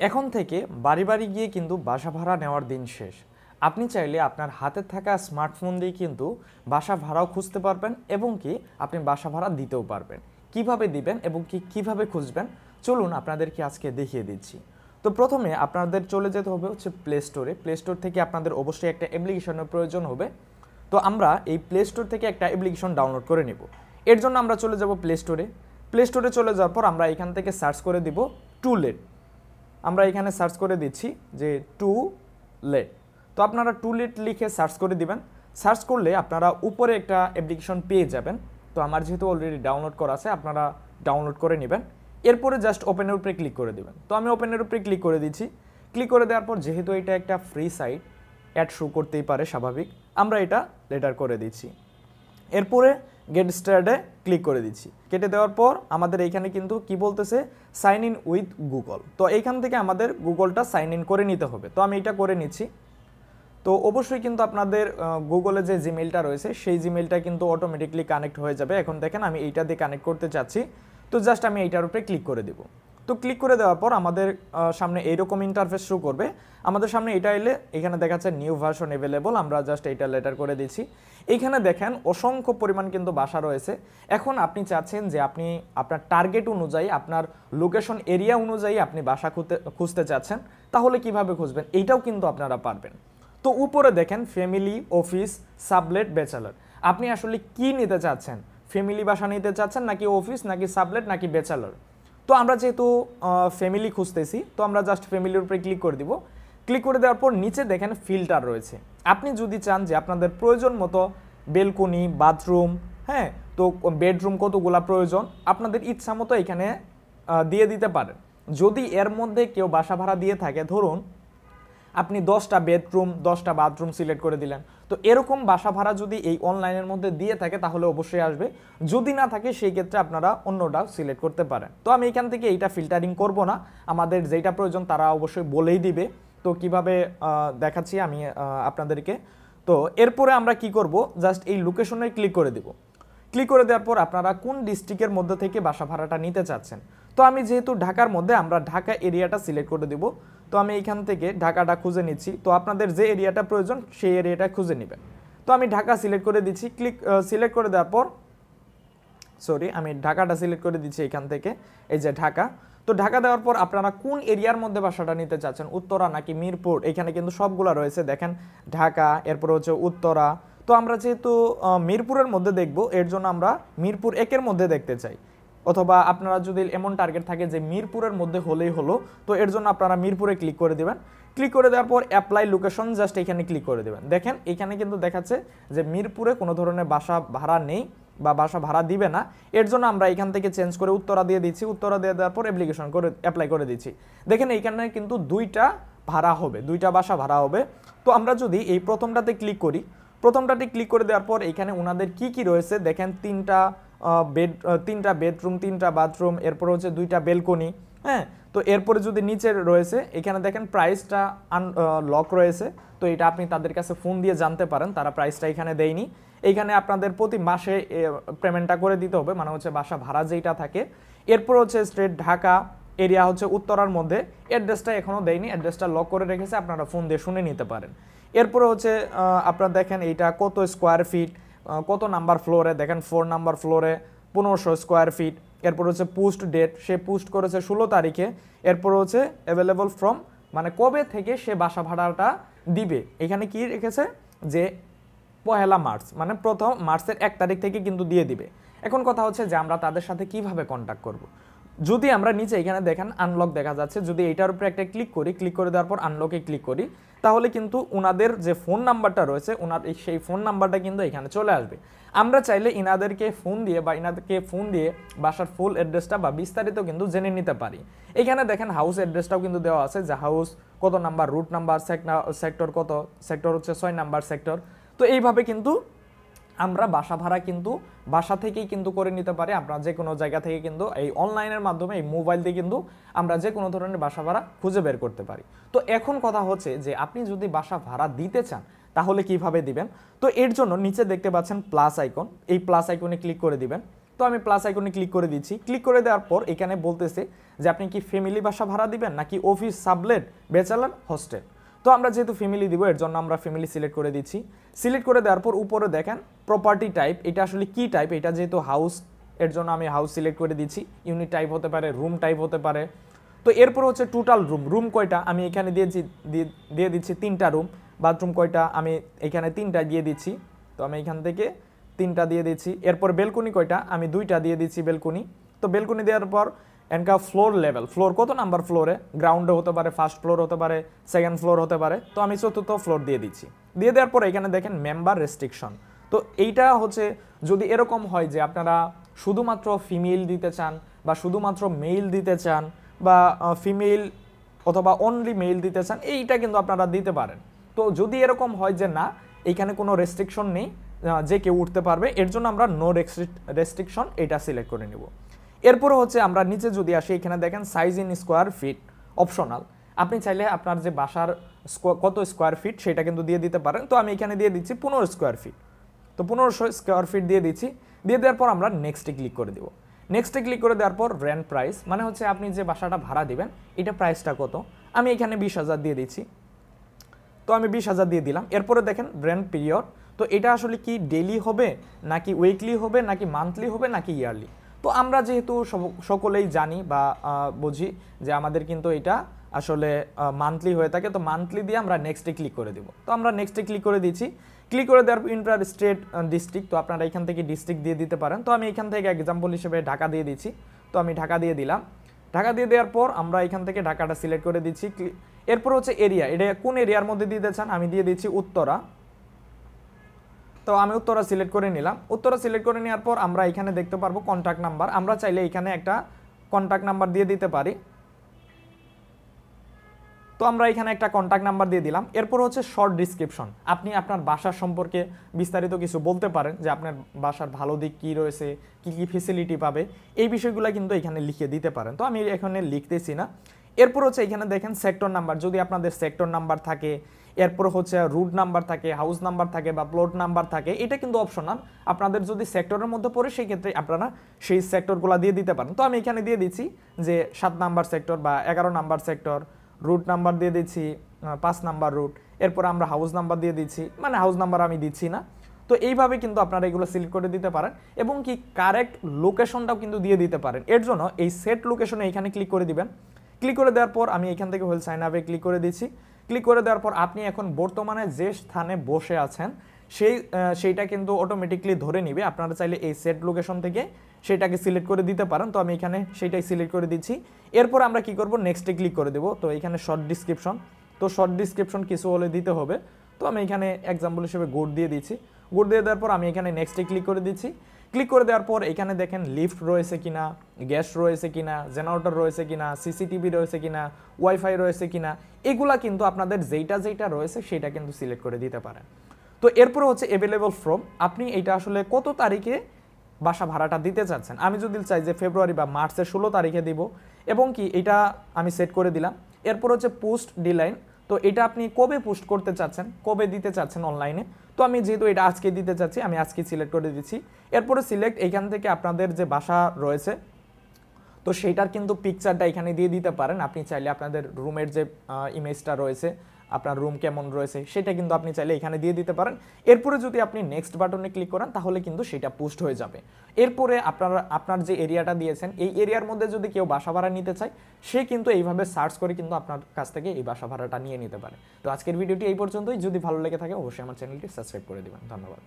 এখন থেকে বাড়ি বাড়ি গিয়ে কিন্তু বাসা ভাড়া নেওয়ার দিন শেষ। আপনি চাইলে আপনার হাতে থাকা স্মার্টফোন দিয়ে কিন্তু বাসা ভাড়াও খুঁজতে পারবেন এবং কি আপনি বাসা ভাড়া দিতেও পারবেন। কিভাবে দিবেন এবং কি কিভাবে খুঁজবেন চলুন আপনাদেরকে আজকে দেখিয়ে দিচ্ছি। তো প্রথমে আপনাদের চলে যেতে হবে হচ্ছে প্লে স্টোরে। প্লে স্টোর থেকে আপনাদের অবশ্যই একটা অ্যাপ্লিকেশনের প্রয়োজন হবে। তো আমরা এই প্লে স্টোর থেকে একটা অ্যাপ্লিকেশন ডাউনলোড করে নেব। এর জন্য আমরা চলে যাব প্লে স্টোরে। প্লে স্টোরে চলে যাওয়ার পর আমরা এখান থেকে সার্চ করে দিব টু লেট। আমরা এখানে সার্চ করে দিচ্ছি যে টু লেট। তো আপনারা টু লেট লিখে সার্চ করে দিবেন। সার্চ করলে আপনারা উপরে একটা অ্যাপ্লিকেশন পেয়ে যাবেন। তো আমার যেহেতু অলরেডি ডাউনলোড করা আছে আপনারা ডাউনলোড করে নেবেন। এরপরে জাস্ট ওপেনের উপরে ক্লিক করে দেবেন। তো আমি ওপেনের উপরে ক্লিক করে দিচ্ছি। ক্লিক করে দেওয়ার পর যেহেতু এটা একটা ফ্রি সাইট, অ্যাড শো করতেই পারে স্বাভাবিক, আমরা এটা লেটার করে দিচ্ছি। এরপরে গেট স্টার্টে ক্লিক করে দিচ্ছি। কেটে দেওয়ার পর আমাদের এইখানে কিন্তু কি বলতেছে সাইন ইন উইথ গুগল। তো এইখান থেকে আমাদের গুগলটা সাইন ইন করে নিতে হবে। তো আমি এটা করে নিচ্ছি। তো অবশ্যই কিন্তু আপনাদের গুগলে যে জিমেইলটা রয়েছে সেই জিমেইলটা কিন্তু অটোমেটিকলি কানেক্ট হয়ে যাবে। এখন দেখেন আমি এইটা দিয়ে কানেক্ট করতে চাচ্ছি। তো জাস্ট আমি এইটার উপরে ক্লিক করে দেব। তো ক্লিক করে দেওয়ার পর আমাদের সামনে এইরকম ইন্টারফেস শো করবে। আমাদের সামনে এটা এলে এখানে দেখাচ্ছে নিউ ভার্সন অ্যাভেলেবল। আমরা জাস্ট এইটা লেটার করে দিচ্ছি। এইখানে দেখেন অসংখ্য পরিমাণ কিন্তু বাসা রয়েছে। এখন আপনি চাচ্ছেন যে আপনি আপনার টার্গেট অনুযায়ী, আপনার লোকেশন এরিয়া অনুযায়ী আপনি বাসা খুঁজতে চাচ্ছেন, তাহলে কিভাবে খুঁজবেন এইটাও কিন্তু আপনারা পারবেন। তো উপরে দেখেন ফ্যামিলি, অফিস, সাবলেট, ব্যাচেলর। আপনি আসলে কি নিতে চাচ্ছেন? ফ্যামিলি বাসা নিতে চাচ্ছেন নাকি অফিস নাকি সাবলেট নাকি ব্যাচেলর? তো আমরা যেহেতু ফ্যামিলি খুঁজতেছি তো আমরা জাস্ট ফ্যামিলির উপরে ক্লিক করে দিব। ক্লিক করে দেওয়ার পর নিচে দেখেন ফিল্টার রয়েছে। আপনি যদি চান যে আপনাদের প্রয়োজন মতো বেলকনি, বাথরুম, হ্যাঁ, তো বেডরুম কতগুলা প্রয়োজন আপনাদের ইচ্ছা মতো এখানে দিয়ে দিতে পারেন। যদি এর মধ্যে কেউ বাসা ভাড়া দিয়ে থাকে, ধরুন আপনি 10টা বেডরুম 10টা বাথরুম সিলেক্ট করে দিলেন, তো এরকম বাসা ভাড়া যদি এই অনলাইনের মধ্যে দিয়ে থাকে তাহলে অবশ্যই আসবে। যদি না থাকে সেই ক্ষেত্রে আপনারা অন্যটা সিলেক্ট করতে পারেন। তো আমি এখান থেকে এইটা ফিল্টারিং করব না, আমাদের যেটা প্রয়োজন তারা অবশ্যই বলেই দিবে। তো কিভাবে দেখাচ্ছি আমি আপনাদেরকে। তো এরপরে আমরা কি করব, জাস্ট এই লোকেশনে ক্লিক করে দিব। ক্লিক করে দেওয়ার পর আপনারা কোন ডিস্ট্রিক্টের মধ্যে থেকে বাসা ভাড়াটা নিতে চাচ্ছেন। তো আমি যেহেতু ঢাকার মধ্যে, আমরা ঢাকা এরিয়াটা সিলেক্ট করে দেব। তো আমি এখান থেকে ঢাকাটা খুঁজে নিচ্ছি। তো আপনাদের যে এরিয়াটা প্রয়োজন সেই এরিয়াটা খুঁজে নেবেন। তো আমি ঢাকা সিলেক্ট করে দিচ্ছি। সিলেক্ট করে দেওয়ার পর আমি ঢাকাটা সিলেক্ট করে দিচ্ছি এখান থেকে, এই যে ঢাকা। তো ঢাকা দেওয়ার পর আপনারা কোন এরিয়ার মধ্যে বাসাটা নিতে চাচ্ছেন, উত্তরা নাকি মিরপুর, এখানে কিন্তু সবগুলা রয়েছে দেখেন, ঢাকা, এরপর হচ্ছে উত্তরা। তো আমরা যেহেতু মিরপুরের মধ্যে দেখব, এর জন্য আমরা মিরপুর 1-এর মধ্যে দেখতে চাই। অথবা আপনারা যদি এমন টার্গেট থাকে যে মিরপুরের মধ্যে হলেই হলো, তো এর জন্য আপনারা মিরপুরে ক্লিক করে দেবেন। ক্লিক করে দেওয়ার পর অ্যাপ্লাই লোকেশন, জাস্ট এখানে ক্লিক করে দেবেন। দেখেন এখানে কিন্তু দেখাচ্ছে যে মিরপুরে কোনো ধরনের বাসা ভাড়া নেই বা বাসা ভাড়া দিবে না। এর জন্য আমরা এখান থেকে চেঞ্জ করে উত্তরা দিয়ে দিচ্ছি। উত্তরা দিয়ে দেওয়ার পর অ্যাপ্লিকেশন করে অ্যাপ্লাই করে দিচ্ছি। দেখেন এইখানে কিন্তু 2টা ভাড়া হবে, 2টা বাসা ভাড়া হবে। তো আমরা যদি এই প্রথমটাতে ক্লিক করি, প্রথমটাতে ক্লিক করে দেওয়ার পর এখানে ওনাদের কি কি রয়েছে দেখেন, 3টা বেডরুম, 3টা বাথরুম, এরপর হচ্ছে 2টা বেলকনি, হ্যাঁ। তো এরপরে যদি নিচে রয়েছে এখানে দেখেন প্রাইসটা লক রয়েছে। তো এটা আপনি তাদের কাছে ফোন দিয়ে জানতে পারেন, তারা প্রাইসটা এখানে দেয়নি। এইখানে আপনাদের প্রতি মাসে পেমেন্টটা করে দিতে হবে, মানে হচ্ছে বাসা ভাড়া যেটা থাকে। এরপর হচ্ছে স্টেট ঢাকা, এরিয়া হচ্ছে উত্তরার মধ্যে, অ্যাড্রেসটা এখনও দেয়নি, অ্যাড্রেসটা লক করে রেখেছে, আপনারা ফোন দিয়ে শুনে নিতে পারেন। এরপরে হচ্ছে আপনারা দেখেন এইটা কত স্কোয়ার ফিট, কত নাম্বার ফ্লোরে, দেখেন 4 নাম্বার ফ্লোরে 1500 স্কোয়ার ফিট। এরপর হচ্ছে পোস্ট ডেট, সে পোস্ট করেছে 16 তারিখে। এরপর হচ্ছে অ্যাভেলেবল ফ্রম, মানে কবে থেকে সে বাসা ভাড়াটা দিবে। এখানে কি রেখেছে যে 1 মার্চ, মানে প্রথম মার্চের 1 তারিখ থেকে কিন্তু দিয়ে দিবে। এখন কথা হচ্ছে যে আমরা তাদের সাথে কিভাবে কন্ট্যাক্ট করব। যদি আমরা নিচে এখানে দেখেন আনলক দেখা যাচ্ছে, যদি এইটার উপরে একটা ক্লিক করি, ক্লিক করে দেওয়ার পর আনলকে ক্লিক করি, তাহলে কিন্তু ওনাদের যে ফোন নাম্বারটা রয়েছে ওনার সেই ফোন নাম্বারটা কিন্তু এখানে চলে আসবে। আমরা চাইলে ইনাদেরকে ফোন দিয়ে বা ইনাদেরকে ফোন দিয়ে বাসার ফুল অ্যাড্রেসটা বা বিস্তারিত কিন্তু জেনে নিতে পারি। এখানে দেখেন হাউস অ্যাড্রেসটাও কিন্তু দেওয়া আছে, যে হাউস কত নাম্বার, রুট নাম্বার, সেক্টর কত, সেক্টর হচ্ছে 6 নাম্বার সেক্টর। তো এইভাবে কিন্তু আমরা বাসা ভাড়া কিন্তু বাসা থেকেই কিন্তু করে নিতে পারি। আমরা যে কোনো জায়গা থেকে কিন্তু এই অনলাইনের মাধ্যমে, এই মোবাইল দিয়ে কিন্তু আমরা যে কোনো ধরনের বাসা ভাড়া খুঁজে বের করতে পারি। তো এখন কথা হচ্ছে যে আপনি যদি বাসা ভাড়া দিতে চান তাহলে কিভাবে দিবেন। তো এর জন্য নিচে দেখতে পাচ্ছেন প্লাস আইকন, এই প্লাস আইকনে ক্লিক করে দিবেন। তো আমি প্লাস আইকনে ক্লিক করে দিচ্ছি। ক্লিক করে দেওয়ার পর এখানে বলতেছে যে আপনি কি ফ্যামিলি বাসা ভাড়া দিবেন নাকি অফিস, সাবলেট, ব্যাচেলর, হোস্টেল। তো আমরা যেহেতু ফ্যামিলি দিব এর জন্য আমরা ফ্যামিলি সিলেক্ট করে দিচ্ছি। সিলেক্ট করে দেওয়ার পর উপরে দেখেন প্রপার্টি টাইপ, এটা আসলে কি টাইপ, এটা যেহেতু হাউস এর জন্য আমি হাউস সিলেক্ট করে দিচ্ছি। ইউনিট টাইপ হতে পারে, রুম টাইপ হতে পারে। তো এরপর হচ্ছে টোটাল রুম কয়টা আমি এখানে দিয়ে দিচ্ছি 3টা রুম। বাথরুম কয়টা আমি এখানে 3টা দিয়ে দিচ্ছি, তো আমি এখান থেকে 3টা দিয়ে দিচ্ছি। এরপর বেলকনি কয়টা আমি 2টা দিয়ে দিচ্ছি বেলকনি। তো বেলকনি দেওয়ার পর এনকা ফ্লোর লেভেল, ফ্লোর কত নাম্বার ফ্লোরে, গ্রাউন্ডে হতে পারে, ফার্স্ট ফ্লোর হতে পারে, সেকেন্ড ফ্লোর হতে পারে। তো আমি 4র্থ ফ্লোর দিয়ে দিচ্ছি। দিয়ে দেওয়ার পর এখানে দেখেন মেম্বার রেস্ট্রিকশন। তো এইটা হচ্ছে যদি এরকম হয় যে আপনারা শুধুমাত্র ফিমেল দিতে চান বা শুধুমাত্র মেল দিতে চান বা ফিমেল অথবা অনলি মেল দিতে চান, এইটা কিন্তু আপনারা দিতে পারেন। তো যদি এরকম হয় যে না এইখানে কোনো রেস্ট্রিকশন নেই, যে কেউ উঠতে পারবে, এর জন্য আমরা নো রেস্ট্রিকশন এটা সিলেক্ট করে নেব। এরপরে হচ্ছে আমরা নিচে যদি আসি, এখানে দেখেন size in square feet optional. আপনি চাইলে আপনার যে বাসার কত স্কোয়ার ফিট সেটা কিন্তু দিয়ে দিতে পারেন। তো আমি এখানে দিয়ে দিচ্ছি 15 স্কোয়ার ফিট। তো 1500 স্কোয়ার ফিট দিয়ে দিচ্ছি। দিয়ে দেওয়ার পর আমরা নেক্সটে ক্লিক করে দেবো। নেক্সটে ক্লিক করে দেওয়ার পর রেন্ট প্রাইস, মানে হচ্ছে আপনি যে বাসাটা ভাড়া দিবেন এটা প্রাইসটা কত, আমি এখানে 20,000 দিয়ে দিচ্ছি। তো আমি 20,000 দিয়ে দিলাম। এরপরে দেখেন রেন্ট পিরিয়ড, তো এটা আসলে কি ডেইলি হবে নাকি উইকলি হবে নাকি মান্থলি হবে নাকি ইয়ারলি। তো আমরা যেহেতু সকলেই জানি বা বুঝি যে আমাদের কিন্তু এটা আসলে মান্থলি হয়ে থাকে, তো মান্থলি দিয়ে আমরা নেক্সটে ক্লিক করে দেবো। তো আমরা নেক্সটে ক্লিক করে দিচ্ছি। ক্লিক করে দেওয়ার ইন্টার স্টেট ডিস্ট্রিক্ট, তো আপনারা এখান থেকে ডিস্ট্রিক্ট দিয়ে দিতে পারেন। তো আমি এখান থেকে এক্সাম্পল হিসেবে ঢাকা দিয়ে দিচ্ছি। তো আমি ঢাকা দিয়ে দিলাম। ঢাকা দিয়ে দেওয়ার পর আমরা এখান থেকে ঢাকাটা সিলেক্ট করে দিচ্ছি। এরপর হচ্ছে এরিয়া, এটা কোন এরিয়ার মধ্যে দিতে চান, আমি দিয়ে দিচ্ছি উত্তরা। তো আমি উত্তরা সিলেক্ট করে নিলাম। উত্তরা সিলেক্ট করে নেওয়ার পর আমরা এখানে দেখতে পারবো কন্ট্যাক্ট নাম্বার, আমরা চাইলে এখানে একটা কন্ট্যাক্ট নাম্বার দিয়ে দিতে পারি। তো আমরা এখানে একটা কন্ট্যাক্ট নাম্বার দিয়ে দিলাম। এরপর হচ্ছে শর্ট ডিসক্রিপশন, আপনি আপনার বাসার সম্পর্কে বিস্তারিত কিছু বলতে পারেন যে আপনার বাসার ভালো দিক কী রয়েছে, কী কী ফেসিলিটি পাবে, এই বিষয়গুলো কিন্তু এখানে লিখে দিতে পারেন। তো আমি এখানে লিখতেছি না। এরপর হচ্ছে এখানে দেখেন সেক্টর নাম্বার, যদি আপনাদের সেক্টর নাম্বার থাকে, এরপর হচ্ছে রুট নাম্বার থাকে, হাউস নাম্বার থাকে বা প্লট নাম্বার থাকে, এটা কিন্তু অপশনাল। আপনাদের যদি সেক্টরের মধ্যে পড়ে সেই ক্ষেত্রে আপনারা সেই সেক্টরগুলো দিয়ে দিতে পারেন। তো আমি এখানে দিয়ে দিচ্ছি যে 7 নাম্বার সেক্টর বা 11 নাম্বার সেক্টর, রুট নাম্বার দিয়ে দিচ্ছি 5 নাম্বার রুট। এরপর আমরা হাউস নাম্বার দিয়ে দিচ্ছি, মানে হাউস নাম্বার আমি দিচ্ছি না। তো এইভাবে কিন্তু আপনারা এগুলো সিলেক্ট করে দিতে পারেন এবং কি কারেক্ট লোকেশনটাও কিন্তু দিয়ে দিতে পারেন। এর জন্য এই সেট লোকেশনে এখানে ক্লিক করে দিবেন। ক্লিক করে দেওয়ার পর আমি এখান থেকে হোল সাইন আপে ক্লিক করে দিচ্ছি। ক্লিক করে দেওয়ার পর আপনি এখন বর্তমানে যে স্থানে বসে আছেন সেইটা কিন্তু অটোমেটিকলি ধরে নিবে। আপনারা চাইলে এই সেট লোকেশন থেকে সেটাকে সিলেক্ট করে দিতে পারেন। তো আমি এখানে সেইটাই সিলেক্ট করে দিচ্ছি। এরপর আমরা কি করব, নেক্সটে ক্লিক করে দেবো। তো এখানে শর্ট ডিসক্রিপশন, তো শর্ট ডিসক্রিপশন কিছু হলে দিতে হবে। তো আমি এখানে এক্সাম্পল হিসেবে গুড দিয়ে দিচ্ছি। গুড দিয়ে দেওয়ার পর আমি এখানে নেক্সটে ক্লিক করে দিচ্ছি। ক্লিক করে দেওয়ার পর এখানে দেখেন লিফট রয়েছে কিনা, গ্যাস রয়েছে কিনা, জেনারেটর রয়েছে কিনা, সিসিটিভি রয়েছে কিনা, ওয়াইফাই রয়েছে কিনা, এগুলা কিন্তু আপনাদের যেইটা রয়েছে সেটা কিন্তু সিলেক্ট করে দিতে পারেন। তো এরপরে হচ্ছে অ্যাভেলেবল ফ্রম, আপনি এটা আসলে কত তারিখে বাসা ভাড়াটা দিতে চাচ্ছেন। আমি যদি চাই যে ফেব্রুয়ারি বা মার্চের 16 তারিখে দিব এবং কি এটা আমি সেট করে দিলাম। এরপর হচ্ছে পোস্ট ডিলাইন, তো এটা আপনি কবে পোস্ট করতে চাচ্ছেন, কবে দিতে চাচ্ছেন অনলাইনে। তো আমি যেহেতু এটা আজকে দিতে চাচ্ছি, আমি আজকে সিলেক্ট করে দিচ্ছি। এরপরে সিলেক্ট, এখান থেকে আপনাদের যে বাসা রয়েছে তো সেইটার কিন্তু পিকচারটা এখানে দিয়ে দিতে পারেন। আপনি চাইলে আপনাদের রুমের যে ইমেজটা রয়েছে, আপনার রুম কেমন রয়েছে সেটা কিন্তু আপনি চাইলে এখানে দিয়ে দিতে পারেন। এরপরে যদি আপনি নেক্সট বাটনে ক্লিক করেন তাহলে কিন্তু সেটা পোস্ট হয়ে যাবে। এরপরে আপনার যে এরিয়াটা দিয়েছেন এই এরিয়ার মধ্যে যদি কেউ বাসা ভাড়া নিতে চায় সে কিন্তু এইভাবে সার্চ করে কিন্তু আপনার কাছ থেকে এই বাসা ভাড়াটা নিয়ে নিতে পারে। তো আজকের ভিডিওটি এই পর্যন্তই। যদি ভালো লেগে থাকে অবশ্যই আমার চ্যানেলটি সাবস্ক্রাইব করে দিবেন। ধন্যবাদ।